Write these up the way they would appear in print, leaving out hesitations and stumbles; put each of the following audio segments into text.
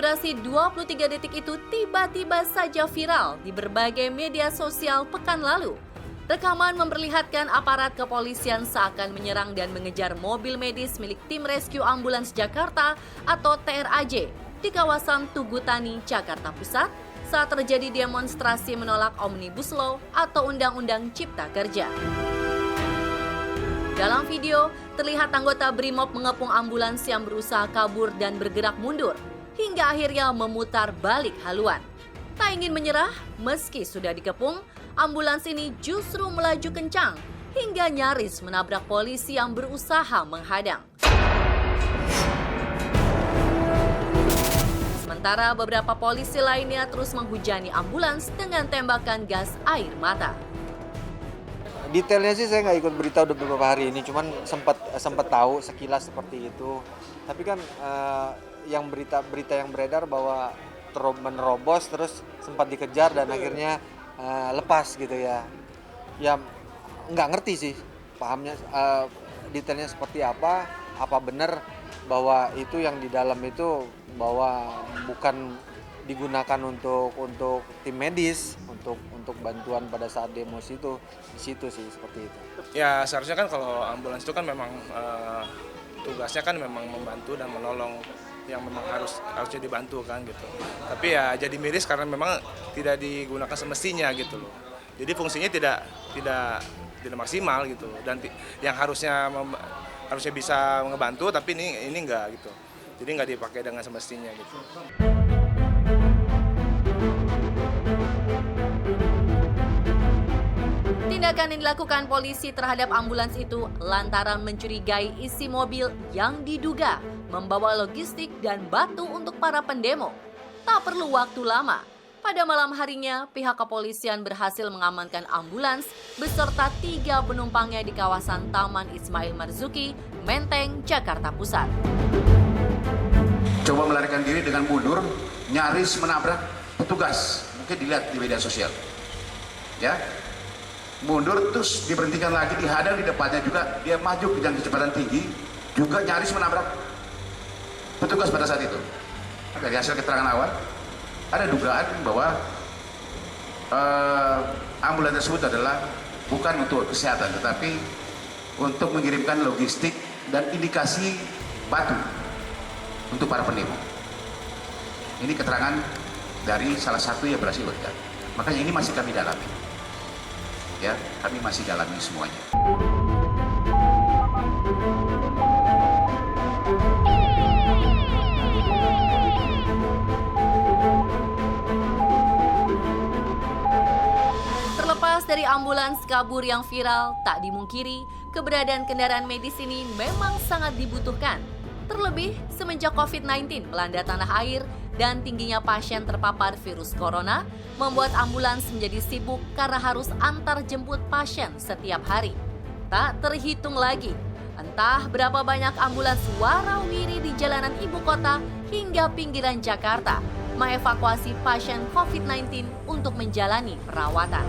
berdurasi 23 detik itu tiba-tiba saja viral di berbagai media sosial pekan lalu. Rekaman memperlihatkan aparat kepolisian seakan menyerang dan mengejar mobil medis milik Tim Rescue Ambulans Jakarta atau TRAJ di kawasan Tugu Tani, Jakarta Pusat saat terjadi demonstrasi menolak Omnibus Law atau Undang-Undang Cipta Kerja. Dalam video, terlihat anggota BRIMOB mengepung ambulans yang berusaha kabur dan bergerak mundur, hingga akhirnya memutar balik haluan. Tak ingin menyerah, meski sudah dikepung, ambulans ini justru melaju kencang, hingga nyaris menabrak polisi yang berusaha menghadang. Sementara beberapa polisi lainnya terus menghujani ambulans dengan tembakan gas air mata. Detailnya sih saya nggak ikut berita udah beberapa hari ini, cuman sempat tahu sekilas seperti itu. Tapi kan yang berita yang beredar bahwa menerobos terus sempat dikejar dan akhirnya lepas gitu ya. Ya nggak ngerti sih pahamnya detailnya seperti apa benar bahwa itu yang di dalam itu bahwa bukan digunakan untuk tim medis untuk bantuan pada saat demo itu di situ sih seperti itu. Ya seharusnya kan kalau ambulans itu kan memang tugasnya kan memang membantu dan menolong yang memang harusnya dibantu kan gitu. Tapi ya jadi miris karena memang tidak digunakan semestinya gitu loh. Jadi fungsinya tidak maksimal gitu dan yang harusnya bisa ngebantu tapi ini enggak gitu. Jadi nggak dipakai dengan semestinya gitu. Tindakan yang dilakukan polisi terhadap ambulans itu lantaran mencurigai isi mobil yang diduga membawa logistik dan batu untuk para pendemo. Tak perlu waktu lama. Pada malam harinya, pihak kepolisian berhasil mengamankan ambulans beserta 3 penumpangnya di kawasan Taman Ismail Marzuki, Menteng, Jakarta Pusat. Coba melarikan diri dengan mundur, nyaris menabrak petugas. Mungkin dilihat di media sosial. Ya, mundur terus diberhentikan lagi, dihadang di depannya juga, dia maju dengan kecepatan tinggi, juga nyaris menabrak petugas pada saat itu. Dari hasil keterangan awal, ada dugaan bahwa ambulans tersebut adalah bukan untuk kesehatan, tetapi untuk mengirimkan logistik dan indikasi batu untuk para pendemo. Ini keterangan dari salah satu yang berhasil beredar. Makanya ini masih kami dalami. Ya, kami masih dalami semuanya. Terlepas dari ambulans kabur yang viral, tak dimungkiri keberadaan kendaraan medis ini memang sangat dibutuhkan. Terlebih semenjak COVID-19 melanda tanah air dan tingginya pasien terpapar virus corona, membuat ambulans menjadi sibuk karena harus antar jemput pasien setiap hari. Tak terhitung lagi, entah berapa banyak ambulans warawiri di jalanan ibu kota hingga pinggiran Jakarta mengevakuasi pasien COVID-19 untuk menjalani perawatan.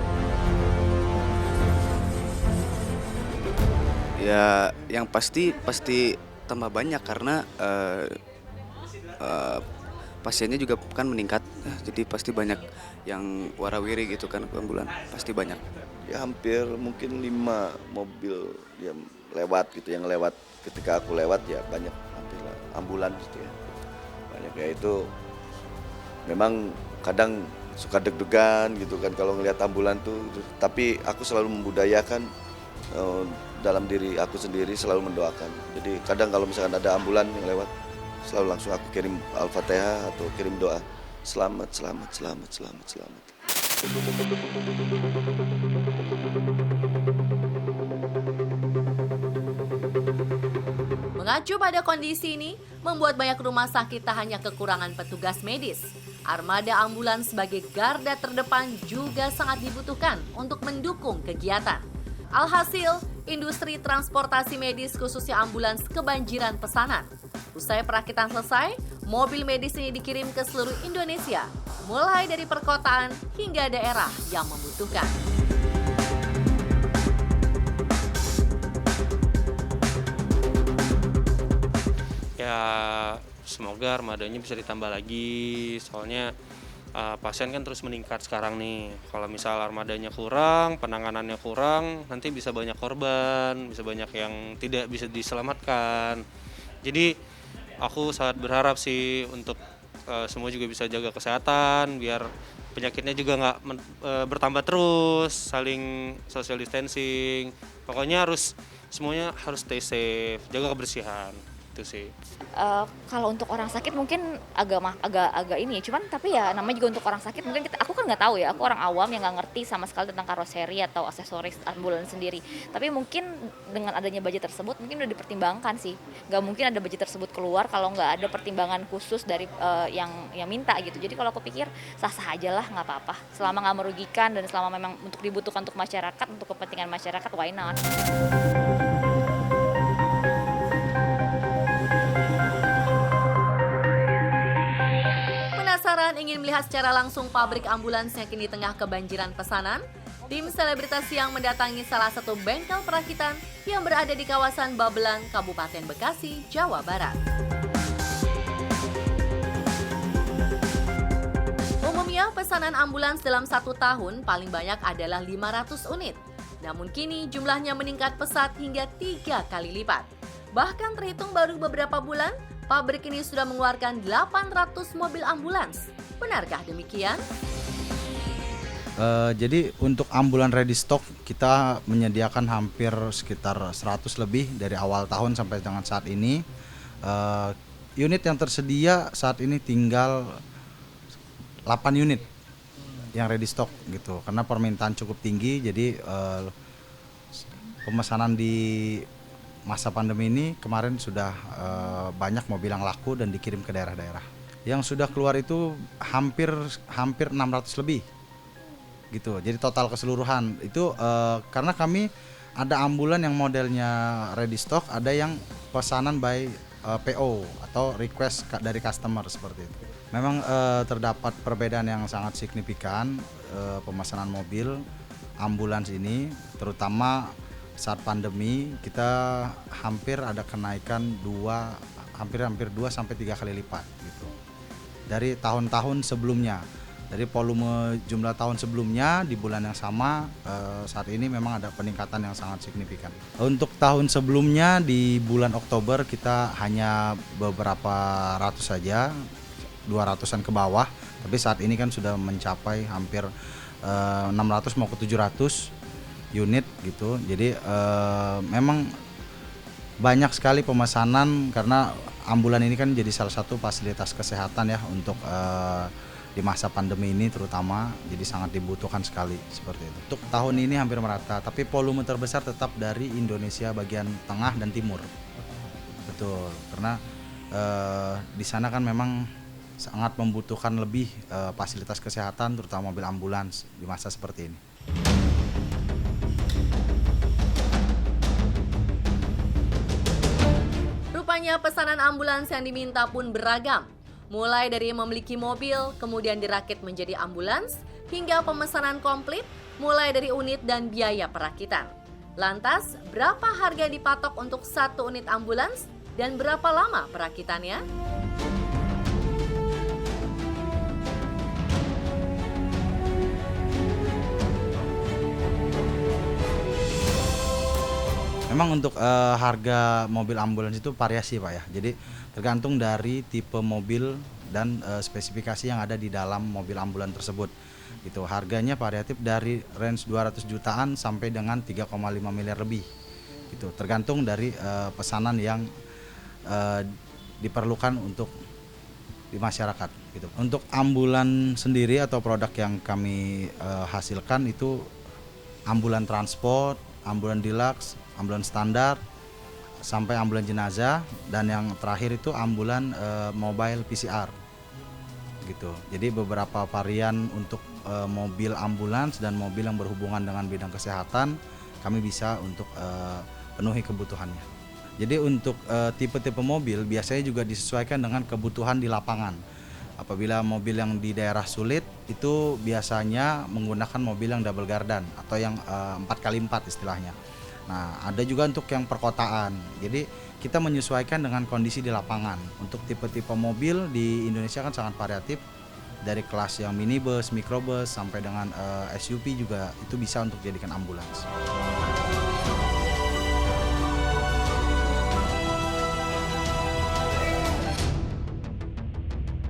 Ya, yang pasti tambah banyak karena pasiennya juga kan meningkat, jadi pasti banyak yang warawiri gitu kan, ambulan pasti banyak. Ya hampir mungkin 5 mobil yang lewat gitu, yang lewat ketika aku lewat ya banyak hampir ambulan gitu ya. Banyak ya, itu memang kadang suka deg-degan gitu kan kalau ngelihat ambulan tuh, tapi aku selalu membudayakan dalam diri aku sendiri, selalu mendoakan. Jadi kadang kalau misalkan ada ambulan yang lewat, selalu langsung aku kirim Al-Fatihah atau kirim doa, selamat. Mengacu pada kondisi ini, membuat banyak rumah sakit tak hanya kekurangan petugas medis. Armada ambulans sebagai garda terdepan juga sangat dibutuhkan untuk mendukung kegiatan. Alhasil, industri transportasi medis khususnya ambulans kebanjiran pesanan. Usai perakitan selesai, mobil medis ini dikirim ke seluruh Indonesia, mulai dari perkotaan hingga daerah yang membutuhkan. Ya semoga armadanya bisa ditambah lagi, soalnya pasien kan terus meningkat sekarang nih. Kalau misal armadanya kurang, penanganannya kurang, nanti bisa banyak korban, bisa banyak yang tidak bisa diselamatkan. Jadi aku sangat berharap sih untuk semua juga bisa jaga kesehatan, biar penyakitnya juga nggak bertambah terus, saling social distancing. Pokoknya semuanya harus stay safe, jaga kebersihan, itu sih. Kalau untuk orang sakit mungkin agak ini ya, cuman tapi ya namanya juga untuk orang sakit mungkin aku kan nggak tahu ya, aku orang awam yang nggak ngerti sama sekali tentang karoseri atau aksesoris ambulans sendiri. Tapi mungkin dengan adanya budget tersebut mungkin udah dipertimbangkan sih, nggak mungkin ada budget tersebut keluar kalau nggak ada pertimbangan khusus dari yang minta gitu. Jadi kalau aku pikir sah-sah aja lah, nggak apa-apa, selama nggak merugikan dan selama memang untuk dibutuhkan untuk masyarakat, untuk kepentingan masyarakat, why not. Penasaran ingin melihat secara langsung pabrik ambulans yang kini tengah kebanjiran pesanan? Tim selebritas yang mendatangi salah satu bengkel perakitan yang berada di kawasan Babelan, Kabupaten Bekasi, Jawa Barat. Umumnya pesanan ambulans dalam 1 tahun paling banyak adalah 500 unit. Namun kini jumlahnya meningkat pesat hingga 3 kali lipat. Bahkan terhitung baru beberapa bulan, pabrik ini sudah mengeluarkan 800 mobil ambulans. Benarkah demikian? Jadi untuk ambulan ready stock kita menyediakan hampir sekitar 100 lebih dari awal tahun sampai dengan saat ini. Unit yang tersedia saat ini tinggal 8 unit yang ready stock gitu. Karena permintaan cukup tinggi, jadi pemesanan di masa pandemi ini kemarin sudah banyak mobil yang laku dan dikirim ke daerah-daerah. Yang sudah keluar itu hampir 600 lebih gitu. Jadi total keseluruhan itu karena kami ada ambulan yang modelnya ready stock, ada yang pesanan by PO atau request dari customer seperti itu. Memang terdapat perbedaan yang sangat signifikan pemesanan mobil ambulans ini, terutama saat pandemi kita hampir ada kenaikan hampir 2 sampai 3 kali lipat gitu. Dari tahun-tahun sebelumnya. Dari volume jumlah tahun sebelumnya di bulan yang sama saat ini memang ada peningkatan yang sangat signifikan. Untuk tahun sebelumnya di bulan Oktober kita hanya beberapa ratus saja, 200-an ke bawah. Tapi saat ini kan sudah mencapai hampir 600 mau ke 700 unit gitu. Jadi memang banyak sekali pemesanan karena ambulan ini kan jadi salah satu fasilitas kesehatan ya untuk di masa pandemi ini terutama, jadi sangat dibutuhkan sekali seperti itu. Untuk tahun ini hampir merata, tapi volume terbesar tetap dari Indonesia bagian tengah dan timur. Betul, karena di sana kan memang sangat membutuhkan lebih fasilitas kesehatan terutama mobil ambulans di masa seperti ini. Rupanya pesanan ambulans yang diminta pun beragam. Mulai dari memiliki mobil, kemudian dirakit menjadi ambulans, hingga pemesanan komplit, mulai dari unit dan biaya perakitan. Lantas, berapa harga dipatok untuk 1 unit ambulans dan berapa lama perakitannya? Memang untuk harga mobil ambulans itu variasi Pak ya, jadi tergantung dari tipe mobil dan spesifikasi yang ada di dalam mobil ambulans tersebut. Gitu. Harganya variatif dari range 200 jutaan sampai dengan 3,5 miliar lebih. Gitu. Tergantung dari pesanan yang diperlukan untuk di masyarakat. Gitu. Untuk ambulan sendiri atau produk yang kami hasilkan itu ambulan transport, ambulan deluxe, ambulan standar, sampai ambulan jenazah, dan yang terakhir itu ambulan mobile PCR gitu. Jadi beberapa varian untuk mobil ambulans dan mobil yang berhubungan dengan bidang kesehatan kami bisa untuk penuhi kebutuhannya. Jadi untuk tipe-tipe mobil biasanya juga disesuaikan dengan kebutuhan di lapangan. Apabila mobil yang di daerah sulit itu biasanya menggunakan mobil yang double gardan atau yang 4x4 istilahnya. Nah, ada juga untuk yang perkotaan. Jadi kita menyesuaikan dengan kondisi di lapangan. Untuk tipe-tipe mobil di Indonesia kan sangat variatif. Dari kelas yang minibus, mikrobus sampai dengan SUV juga itu bisa untuk dijadikan ambulans.